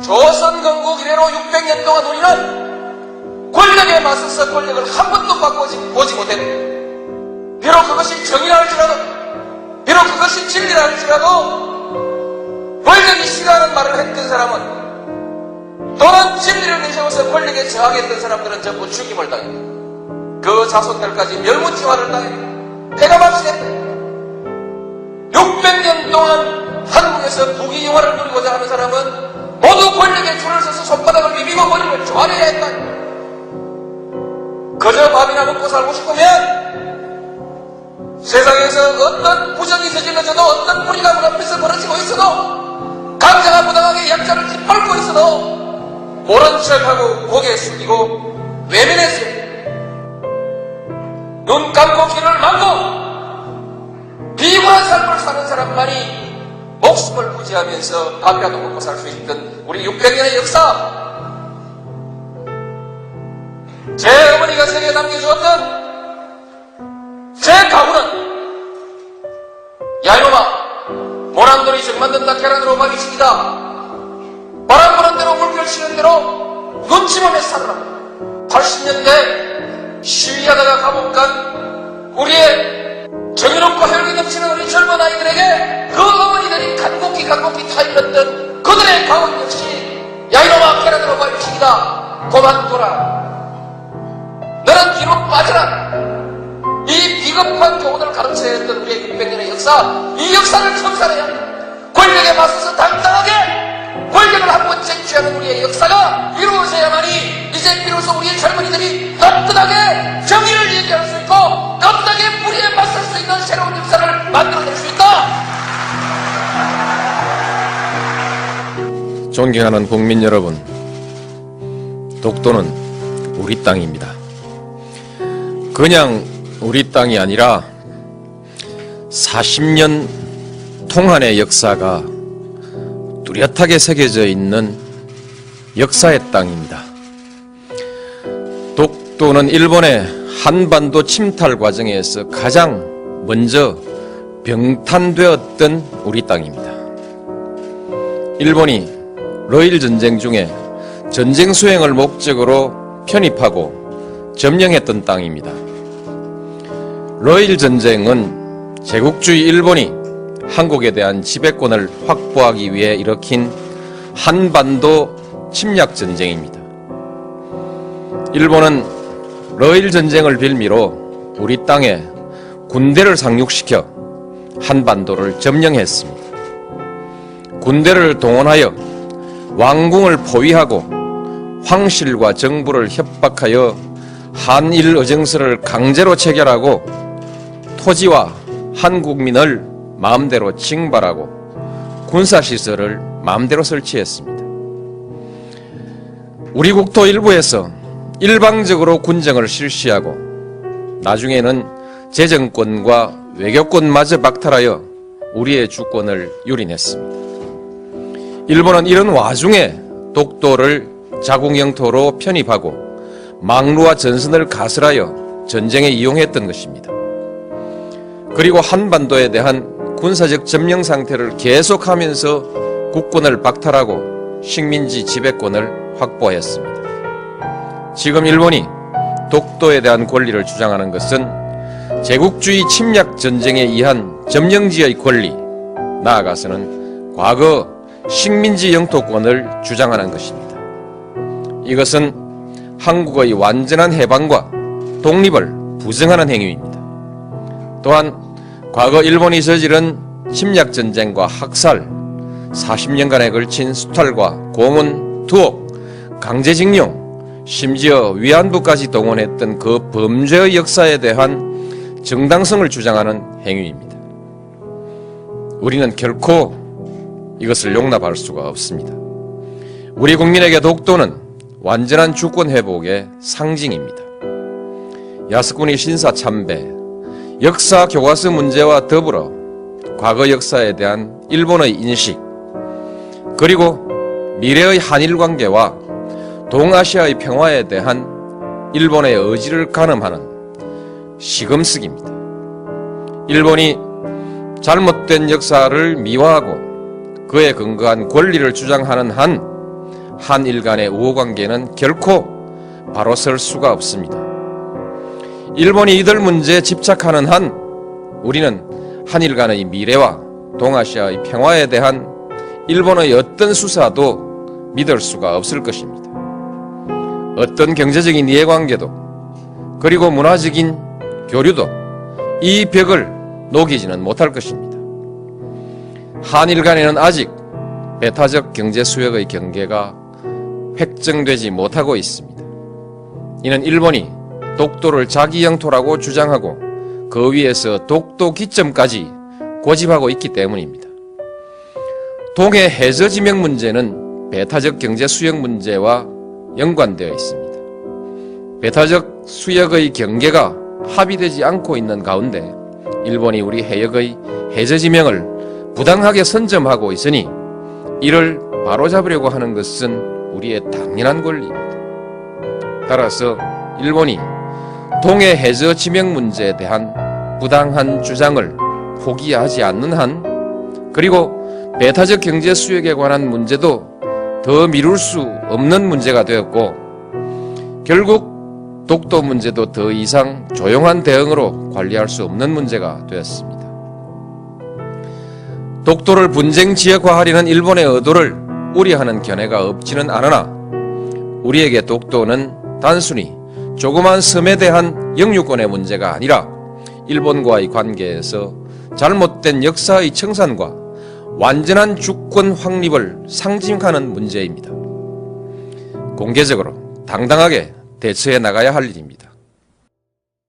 조선 건국 이래로 600년 동안 우리는 권력에 맞서서 권력을 한 번도 바꿔보지 못했다. 비록 그것이 정의라 할지라도, 비록 그것이 진리라 할지라도 권력이 싫어하는 말을 했던 사람은, 또는 진리를 내세워서 권력에 저항했던 사람들은 전부 죽임을 당했다. 그 자손들까지 멸무지화를 당했다. 패가 망신했다. 600년 동안 한국에서 부귀영화를 누리고자 하는 사람은 모두 권력에 줄을 서서 손바닥을 비비고 머리를 조아려야 했다. 그저 밥이나 먹고 살고 싶으면 세상에서 어떤 부정이 저질러져도, 어떤 무리가 문 앞에서 벌어지고 있어도, 강자가 부당하게 약자를 짓밟고 있어도 모른 척하고 고개 숙이고 외면했어요. 눈 감고 귀를 막고 비굴한 삶을 사는 사람만이 목숨을 부지하면서 밥이라도 먹고 살 수 있던 우리 600년의 역사, 제 어머니가 세계에 남겨주었던 제 가구는 야 이놈아, 모난돌이 정 만든다 계란으로 밥이 시키다, 바람 부는 대로 물결 치는 대로 눈치 보며 살아라. 80년대 시위하다가 감옥 간 우리의 정의롭고 혈기 넘치는 우리 젊은 아이들에게 그 어머니들이 간곡히 타일렀던 그들의 가원 역시 야 이놈아 계란으로 밥이 시키다, 그만둬라, 너는 뒤로 빠져라. 이 비겁한 교훈을 가르쳐야 했던 우리의 600년의 역사, 이 역사를 청산해야 한다. 권력에 맞서서 당당하게 권력을 한번 쟁취하는 우리의 역사가 이루어져야만이 이제 비로소 우리의 젊은이들이 떳떳하게 정의를 얘기할 수 있고 떳떳하게 무리에 맞설 수 있는 새로운 역사를 만들어낼 수 있다. 존경하는 국민 여러분, 독도는 우리 땅입니다. 그냥 우리 땅이 아니라 40년 통한의 역사가 뚜렷하게 새겨져 있는 역사의 땅입니다. 독도는 일본의 한반도 침탈 과정에서 가장 먼저 병탄되었던 우리 땅입니다. 일본이 러일 전쟁 중에 전쟁 수행을 목적으로 편입하고 점령했던 땅입니다. 러일 전쟁은 제국주의 일본이 한국에 대한 지배권을 확보하기 위해 일으킨 한반도 침략 전쟁입니다. 일본은 러일 전쟁을 빌미로 우리 땅에 군대를 상륙시켜 한반도를 점령했습니다. 군대를 동원하여 왕궁을 포위하고 황실과 정부를 협박하여 한일 의정서를 강제로 체결하고 토지와 한국민을 마음대로 징발하고 군사시설을 마음대로 설치했습니다. 우리 국토 일부에서 일방적으로 군정을 실시하고 나중에는 재정권과 외교권마저 박탈하여 우리의 주권을 유린했습니다. 일본은 이런 와중에 독도를 자국 영토로 편입하고 망루와 전선을 가설하여 전쟁에 이용했던 것입니다. 그리고 한반도에 대한 군사적 점령 상태를 계속하면서 국권을 박탈하고 식민지 지배권을 확보했습니다. 지금 일본이 독도에 대한 권리를 주장하는 것은 제국주의 침략 전쟁에 의한 점령지의 권리, 나아가서는 과거 식민지 영토권을 주장하는 것입니다. 이것은 한국의 완전한 해방과 독립을 부정하는 행위입니다. 또한 과거 일본이 저지른 침략전쟁과 학살, 40년간에 걸친 수탈과 고문, 투옥, 강제징용, 심지어 위안부까지 동원했던 그 범죄의 역사에 대한 정당성을 주장하는 행위입니다. 우리는 결코 이것을 용납할 수가 없습니다. 우리 국민에게 독도는 완전한 주권 회복의 상징입니다. 야스쿠니 신사 참배, 역사 교과서 문제와 더불어 과거 역사에 대한 일본의 인식, 그리고 미래의 한일 관계와 동아시아의 평화에 대한 일본의 의지를 가늠하는 시금석입니다. 일본이 잘못된 역사를 미화하고 그에 근거한 권리를 주장하는 한 한일 간의 우호관계는 결코 바로 설 수가 없습니다. 일본이 이들 문제에 집착하는 한 우리는 한일 간의 미래와 동아시아의 평화에 대한 일본의 어떤 수사도 믿을 수가 없을 것입니다. 어떤 경제적인 이해관계도 그리고 문화적인 교류도 이 벽을 녹이지는 못할 것입니다. 한일 간에는 아직 배타적 경제 수역의 경계가 획정되지 못하고 있습니다. 이는 일본이 독도를 자기 영토라고 주장하고 그 위에서 독도 기점까지 고집하고 있기 때문입니다. 동해 해저 지명 문제는 배타적 경제 수역 문제와 연관되어 있습니다. 배타적 수역의 경계가 합의되지 않고 있는 가운데 일본이 우리 해역의 해저 지명을 부당하게 선점하고 있으니 이를 바로잡으려고 하는 것은 우리의 당연한 권리입니다. 따라서 일본이 동해 해저 지명 문제에 대한 부당한 주장을 포기하지 않는 한 그리고 배타적 경제 수역에 관한 문제도 더 미룰 수 없는 문제가 되었고 결국 독도 문제도 더 이상 조용한 대응으로 관리할 수 없는 문제가 되었습니다. 독도를 분쟁 지역화하려는 일본의 의도를 우려하는 견해가 없지는 않으나 우리에게 독도는 단순히 조그만 섬에 대한 영유권의 문제가 아니라 일본과의 관계에서 잘못된 역사의 청산과 완전한 주권 확립을 상징하는 문제입니다. 공개적으로 당당하게 대처해 나가야 할 일입니다.